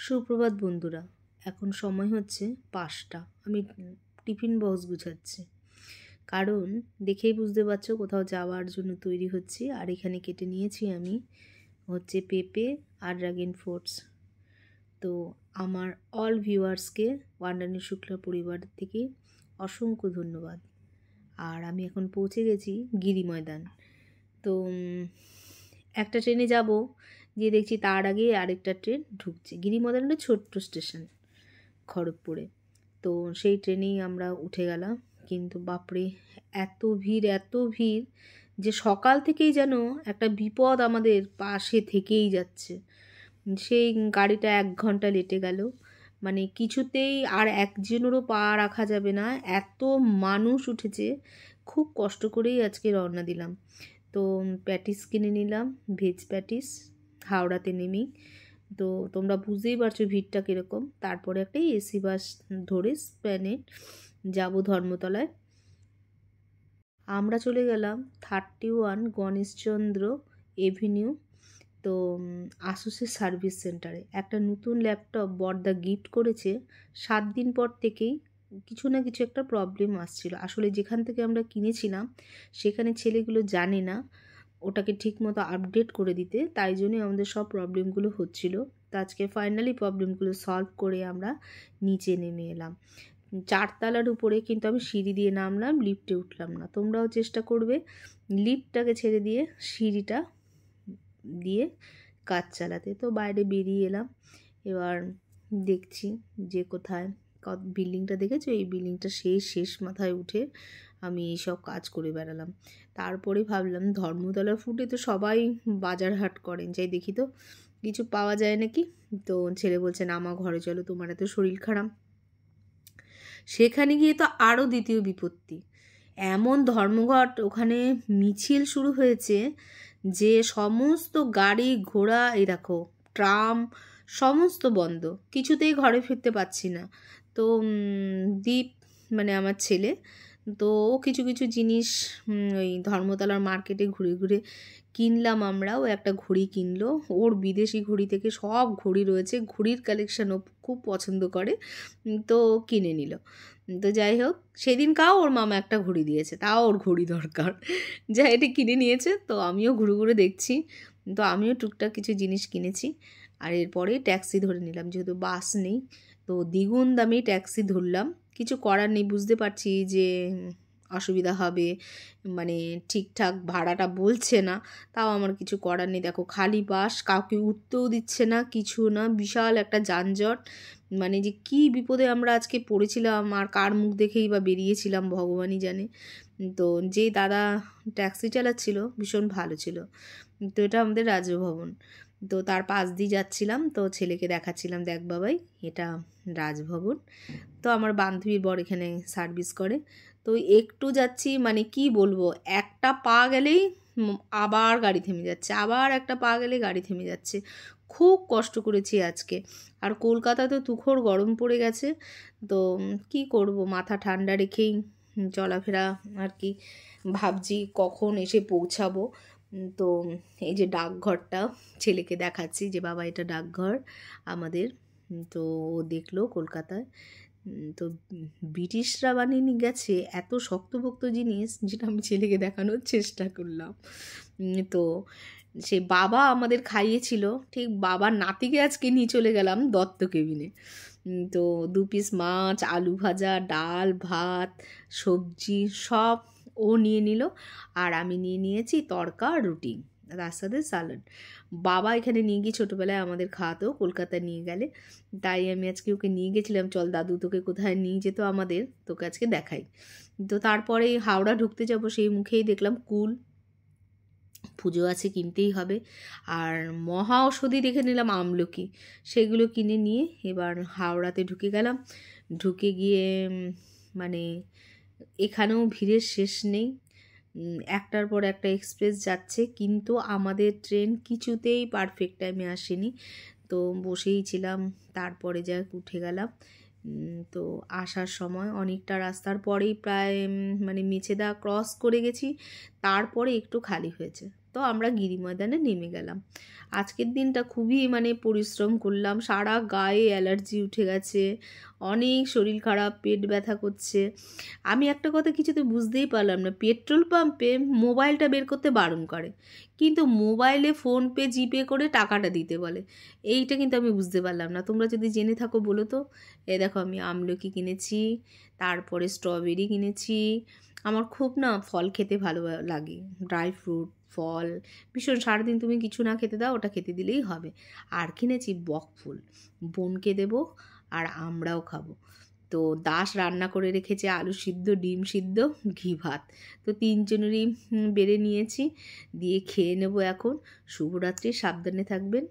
সুপ্রভাত বন্ধুরা। এখন সময় হচ্ছে 5টা। আমি টিফিন বক্স গুছাচ্ছি, কারণ দেখেই বুঝতে পারছো কোথাও যাওয়ার জন্য তৈরি হচ্ছি। আর এখানে কেটে নিয়েছি আমি হচ্ছে পেঁপে আর ড্রাগন ফ্রুটস। তো আমার অল ভিউয়ার্সকে ওয়ান্ডারনি শুক্লা পরিবার থেকে অসংখ্য ধন্যবাদ। আর আমি এখন পৌঁছে গেছি গিরি ময়দান। তো একটা ট্রেনে যাব, গিয়ে দেখছি তার আগে আরেকটা ট্রেন ঢুকছে। গিরি ময়দানটা ছোট্ট স্টেশন খড়গপুরে। তো সেই ট্রেনেই আমরা উঠে গেলাম। কিন্তু বাপরে এত ভিড় যে সকাল থেকেই যেন একটা বিপদ আমাদের পাশে থেকেই যাচ্ছে। সেই গাড়িটা 1 ঘন্টা লেটে গেল, মানে কিছুতেই আর একজনেরও পা রাখা যাবে না, এত মানুষ উঠেছে। খুব কষ্ট করেই আজকে রওনা দিলাম। তো প্যাটিস কিনে নিলাম, ভেজ প্যাটিস, হাওড়াতে নেমেই। তো তোমরা বুঝতেই পারছো ভিড়টা কীরকম। তারপরে একটা এসি বাস ধরে স্প্ল্যানেড যাব ধর্মতলায়। আমরা চলে গেলাম 31 গণেশচন্দ্র এভিনিউ। তো আসুসের সার্ভিস সেন্টারে একটা নতুন ল্যাপটপ বড়দা গিফট করেছে। 7 দিন পর থেকেই কিছু না কিছু একটা প্রবলেম আসছিল। আসলে যেখান থেকে আমরা কিনেছিলাম সেখানে ছেলেগুলো জানে না ওটাকে ঠিকমতো আপডেট করে দিতে, তাই জন্যই আমাদের সব প্রবলেমগুলো হচ্ছিল। তো আজকে ফাইনালি প্রবলেমগুলো সলভ করে আমরা নিচে নেমে এলাম 4 তলার উপরে। কিন্তু আমি সিঁড়ি দিয়ে নামলাম, লিফটে উঠলাম না। তোমরাও চেষ্টা করবে লিফটটাকে ছেড়ে দিয়ে সিঁড়িটা দিয়ে কাজ চালাতে। তো বাইরে বেরিয়ে এলাম। এবার দেখছি যে কোথায় বিল্ডিংটা দেখেছো, এই বিল্ডিংটা শেষ মাথায় উঠে আমি এইসব কাজ করে বেড়ালাম। তারপরে ভাবলাম ধর্মতলার ফুটে তো সবাই বাজার হাট করেন, যাই দেখি তো কিছু পাওয়া যায় নাকি। তো ছেলে বলছে না, আমার ঘরে চলো, তোমার এত শরীর খারাপ। সেখানে গিয়ে তো আরও দ্বিতীয় বিপত্তি। এমন ধর্মঘট ওখানে মিছিল শুরু হয়েছে যে সমস্ত গাড়ি ঘোড়া, এই দেখো ট্রাম সমস্ত বন্ধ, কিছুতেই ঘরে ফিরতে পারছি না। তো দীপ মানে আমার ছেলে, তো ও কিছু জিনিস ওই ধর্মতলার মার্কেটে ঘুরে ঘুরে কিনলাম আমরাও। একটা ঘড়ি কিনলো, ওর বিদেশি ঘড়ি থেকে সব ঘড়ি রয়েছে, ঘড়ির কালেকশান ও খুব পছন্দ করে, তো কিনে নিল। তো যাই হোক, সেদিনকাও ওর মামা একটা ঘড়ি দিয়েছে, তাও ওর ঘড়ি দরকার, যা এটা কিনে নিয়েছে। তো আমিও ঘুরে ঘুরে দেখছি, তো আমিও টুকটাক কিছু জিনিস কিনেছি। আর এরপরে ট্যাক্সি ধরে নিলাম, যেহেতু বাস নেই। তো দ্বিগুণ দামে ট্যাক্সি ধরলাম, কিছু করার নেই। বুঝতে পারছি যে অসুবিধা হবে, মানে ঠিকঠাক ভাড়াটা বলছে না, তাও আমার কিছু করার নেই। দেখো খালি বাস, কাউকে উঠতেও দিচ্ছে না, কিছু না, বিশাল একটা যানজট। মানে যে কী বিপদে আমরা আজকে পড়েছিলাম আর কার মুখ দেখেই বা বেরিয়েছিলাম ভগবানই জানে। তো যে দাদা ট্যাক্সি চালাচ্ছিল ভীষণ ভালো ছিল। তো এটা আমাদের রাজভবন। তো তার পাশ দিয়ে যাচ্ছিলাম, তো ছেলেকে দেখাচ্ছিলাম, দেখ বাবাই এটা রাজভবন। তো আমার বান্ধবীর বর এখানে সার্ভিস করে। তো একটু যাচ্ছি, মানে কি বলবো, একটা পা গেলেই আবার গাড়ি থেমে যাচ্ছে, আবার একটা পা গেলে গাড়ি থেমে যাচ্ছে। খুব কষ্ট করেছি আজকে। আর কলকাতা তো তুখোড় গরম পড়ে গেছে। তো কি করব, মাথা ঠান্ডা রেখেই চলাফেরা আর কি। ভাবছি কখন এসে পৌঁছাবো। তো এই যে ডাকঘরটা ছেলেকে দেখাচ্ছি যে বাবা এটা ডাকঘর আমাদের। তো ও দেখলো কলকাতায়। তো ব্রিটিশরা বানিয়ে নিয়ে গেছে এত শক্তপোক্ত জিনিস, যেটা আমি ছেলেকে দেখানোর চেষ্টা করলাম। তো সে বাবা আমাদের খাইয়েছিল, ঠিক বাবার নাতিকে আজকে নিয়ে চলে গেলাম দত্ত কেবিনে। তো 2 পিস মাছ, আলু ভাজা, ডাল ভাত, সবজি সব ও নিয়ে নিল। আর আমি নিয়ে নিয়েছি তড়কা আর রুটি, তার সাথে স্যালাড। বাবা এখানে নিয়ে গিয়ে ছোটোবেলায় আমাদের খাওয়াতেও, কলকাতায় নিয়ে গেলে, তাই আমি আজকে ওকে নিয়ে গেছিলাম। চল দাদু তোকে কোথায় নিয়ে যেত আমাদের, তোকে আজকে দেখাই। তো তারপরে হাওড়া ঢুকতে যাব, সেই মুখেই দেখলাম কুল, পুজো আছে, কিনতেই হবে। আর মহা ঔষধি দেখে নিলাম আমলকি, সেগুলো কিনে নিয়ে এবার হাওড়াতে ঢুকে গেলাম। ঢুকে গিয়ে মানে এখানেও ভিড়ের শেষ নেই, একটার পর একটা এক্সপ্রেস যাচ্ছে, কিন্তু আমাদের ট্রেন কিছুতেই পারফেক্ট টাইমে আসেনি। তো বসেই ছিলাম, তারপরে যা উঠে গেলাম। তো আসার সময় অনেকটা রাস্তার পরেই প্রায় মানে মেছেদা ক্রস করে গেছি, তারপরে একটু খালি হয়েছে। তো আমরা গিরি ময়দানে নেমে গেলাম। আজকের দিনটা খুবই মানে পরিশ্রম করলাম, সারা গায়ে অ্যালার্জি উঠে গেছে, অনেক শরীর খারাপ, পেট ব্যথা করছে। আমি একটা কথা কিছুতে বুঝতেই পারলাম না, পেট্রোল পাম্পে মোবাইলটা বের করতে বারণ করে, কিন্তু মোবাইলে ফোনপে জিপে করে টাকাটা দিতে বলে। এইটা কিন্তু আমি বুঝতে পারলাম না, তোমরা যদি জেনে থাকো বলো তো। এ দেখো আমি আমলকি কিনেছি, তারপরে স্ট্রবেরি কিনেছি। আমার খুব না ফল খেতে ভালো লাগে, ড্রাই ফ্রুট, ফল ভীষণ। সারাদিন তুমি কিছু না খেতে দাও, ওটা খেতে দিলেই হবে। আর কিনেছি বকফুল, বোনকে দেবো আর আমরাও খাবো। তো দাস রান্না করে রেখেছে আলু সিদ্ধ, ডিম সিদ্ধ, ঘি ভাত। তো তিনজনেরই বেড়ে নিয়েছি, দিয়ে খেয়ে নেবো এখন। শুভরাত্রি, সাবধানে থাকবেন।